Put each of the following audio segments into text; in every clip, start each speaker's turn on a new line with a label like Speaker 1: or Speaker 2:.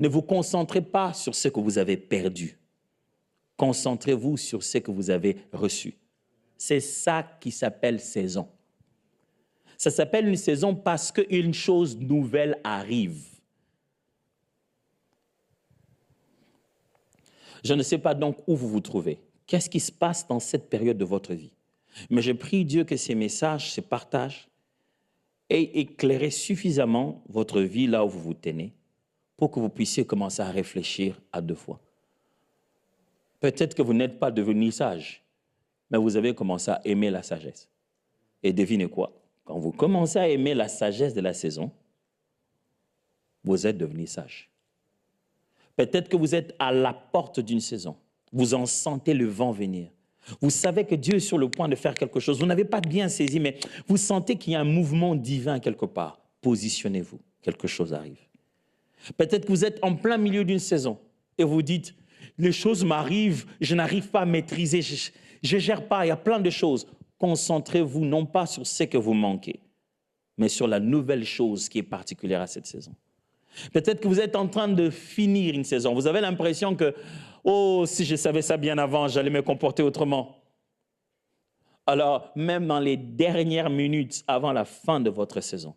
Speaker 1: Ne vous concentrez pas sur ce que vous avez perdu. Concentrez-vous sur ce que vous avez reçu. C'est ça qui s'appelle saison. Ça s'appelle une saison parce qu'une chose nouvelle arrive. Je ne sais pas donc où vous vous trouvez. Qu'est-ce qui se passe dans cette période de votre vie? Mais je prie Dieu que ces messages, ces partages, aient éclairé suffisamment votre vie là où vous vous tenez pour que vous puissiez commencer à réfléchir à deux fois. Peut-être que vous n'êtes pas devenu sage, mais vous avez commencé à aimer la sagesse. Et devinez quoi? Quand vous commencez à aimer la sagesse de la saison, vous êtes devenu sage. Peut-être que vous êtes à la porte d'une saison. Vous en sentez le vent venir. Vous savez que Dieu est sur le point de faire quelque chose. Vous n'avez pas bien saisi, mais vous sentez qu'il y a un mouvement divin quelque part. Positionnez-vous, quelque chose arrive. Peut-être que vous êtes en plein milieu d'une saison et vous dites, les choses m'arrivent, je n'arrive pas à maîtriser, je ne gère pas, il y a plein de choses. Concentrez-vous non pas sur ce que vous manquez, mais sur la nouvelle chose qui est particulière à cette saison. Peut-être que vous êtes en train de finir une saison. Vous avez l'impression que, oh, si je savais ça bien avant, j'allais me comporter autrement. Alors, même dans les dernières minutes avant la fin de votre saison,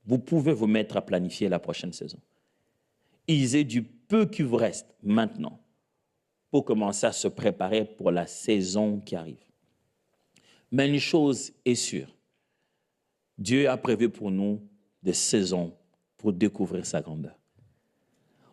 Speaker 1: vous pouvez vous mettre à planifier la prochaine saison. Usez du peu qui vous reste maintenant pour commencer à se préparer pour la saison qui arrive. Mais une chose est sûre, Dieu a prévu pour nous des saisons pour découvrir sa grandeur.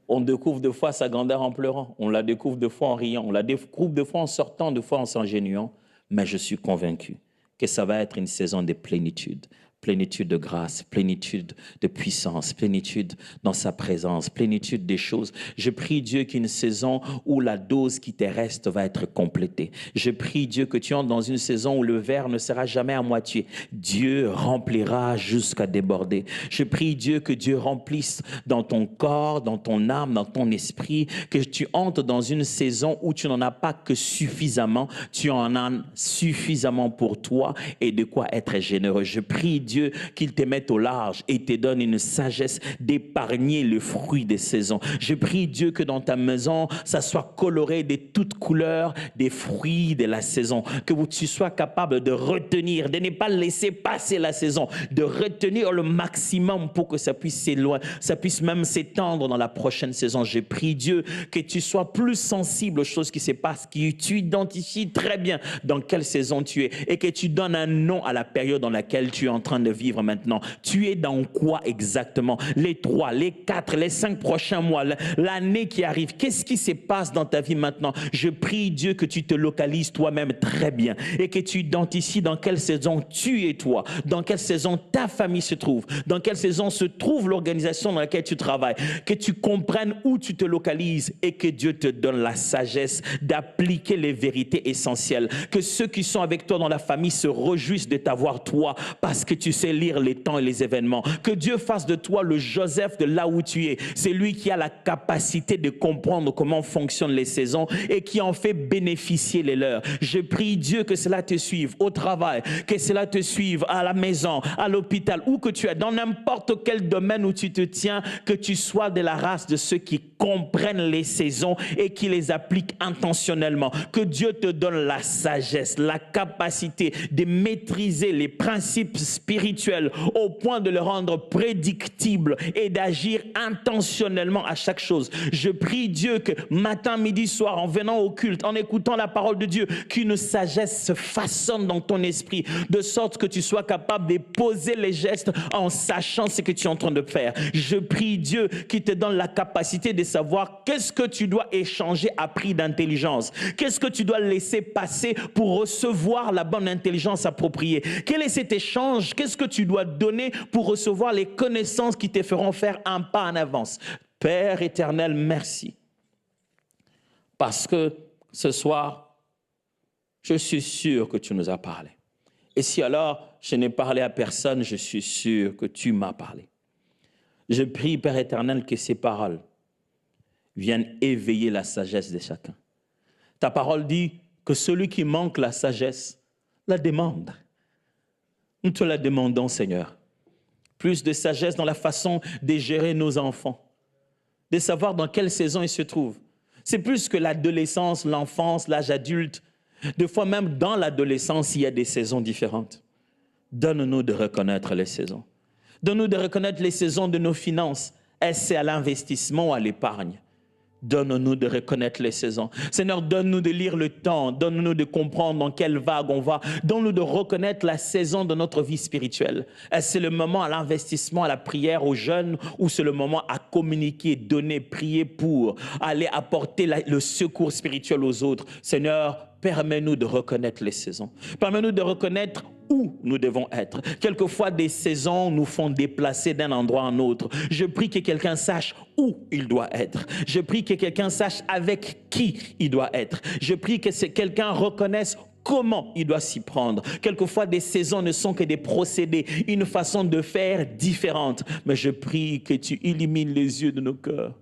Speaker 1: On découvre des fois sa grandeur en pleurant, on la découvre des fois en riant, on la découvre des fois en sortant, des fois en s'ingénuant, mais je suis convaincu que ça va être une saison de plénitude. Plénitude de grâce, plénitude de puissance, plénitude dans sa présence, plénitude des choses. Je prie Dieu qu'une saison où la dose qui te reste va être complétée. Je prie Dieu que tu entres dans une saison où le verre ne sera jamais à moitié. Dieu remplira jusqu'à déborder. Je prie Dieu que Dieu remplisse dans ton corps, dans ton âme, dans ton esprit, que tu entres dans une saison où tu n'en as pas que suffisamment, tu en as suffisamment pour toi et de quoi être généreux. Je prie Dieu qu'il te mette au large et te donne une sagesse d'épargner le fruit des saisons. Je prie Dieu que dans ta maison, ça soit coloré de toutes couleurs des fruits de la saison. Que tu sois capable de retenir, de ne pas laisser passer la saison, de retenir le maximum pour que ça puisse s'éloigner, ça puisse même s'étendre dans la prochaine saison. Je prie Dieu que tu sois plus sensible aux choses qui se passent, que tu identifies très bien dans quelle saison tu es et que tu donnes un nom à la période dans laquelle tu es en train de vivre maintenant. Tu es dans quoi exactement? Les 3, les 4, les 5 prochains mois, l'année qui arrive, qu'est-ce qui se passe dans ta vie maintenant? Je prie Dieu que tu te localises toi-même très bien et que tu identifies dans quelle saison tu es toi, dans quelle saison ta famille se trouve, dans quelle saison se trouve l'organisation dans laquelle tu travailles, que tu comprennes où tu te localises et que Dieu te donne la sagesse d'appliquer les vérités essentielles, que ceux qui sont avec toi dans la famille se réjouissent de t'avoir toi parce que tu sais lire les temps et les événements. Que Dieu fasse de toi le Joseph de là où tu es. C'est lui qui a la capacité de comprendre comment fonctionnent les saisons et qui en fait bénéficier les leurs. Je prie Dieu que cela te suive au travail, que cela te suive à la maison, à l'hôpital, où que tu es, dans n'importe quel domaine où tu te tiens, que tu sois de la race de ceux qui comprennent les saisons et qui les appliquent intentionnellement. Que Dieu te donne la sagesse, la capacité de maîtriser les principes spirituels au point de le rendre prédictible et d'agir intentionnellement à chaque chose. Je prie Dieu que matin, midi, soir, en venant au culte, en écoutant la parole de Dieu, qu'une sagesse se façonne dans ton esprit, de sorte que tu sois capable de poser les gestes en sachant ce que tu es en train de faire. Je prie Dieu qui te donne la capacité de savoir qu'est-ce que tu dois échanger à prix d'intelligence, qu'est-ce que tu dois laisser passer pour recevoir la bonne intelligence appropriée. Quel est cet échange? Qu'est-ce que tu dois donner pour recevoir les connaissances qui te feront faire un pas en avance? Père éternel, merci. Parce que ce soir, je suis sûr que tu nous as parlé. Et si alors je n'ai parlé à personne, je suis sûr que tu m'as parlé. Je prie, Père éternel, que ces paroles viennent éveiller la sagesse de chacun. Ta parole dit que celui qui manque la sagesse la demande. Nous te la demandons, Seigneur. Plus de sagesse dans la façon de gérer nos enfants. de savoir dans quelle saison il se trouve. C'est plus que l'adolescence, l'enfance, l'âge adulte. Des fois même dans l'adolescence, il y a des saisons différentes. Donne-nous de reconnaître les saisons. Donne-nous de reconnaître les saisons de nos finances. Est-ce à l'investissement ou à l'épargne? Donne-nous de reconnaître les saisons. Seigneur, donne-nous de lire le temps. Donne-nous de comprendre dans quelle vague on va. Donne-nous de reconnaître la saison de notre vie spirituelle. Est-ce c'est le moment à l'investissement, à la prière, aux jeunes, ou c'est le moment à communiquer, donner, prier pour aller apporter le secours spirituel aux autres? Seigneur, permets-nous de reconnaître les saisons. Permets-nous de reconnaître où nous devons être. Quelquefois, des saisons nous font déplacer d'un endroit à un autre. Je prie que quelqu'un sache où il doit être. Je prie que quelqu'un sache avec qui il doit être. Je prie que quelqu'un reconnaisse comment il doit s'y prendre. Quelquefois, des saisons ne sont que des procédés, une façon de faire différente. Mais je prie que tu illumines les yeux de nos cœurs,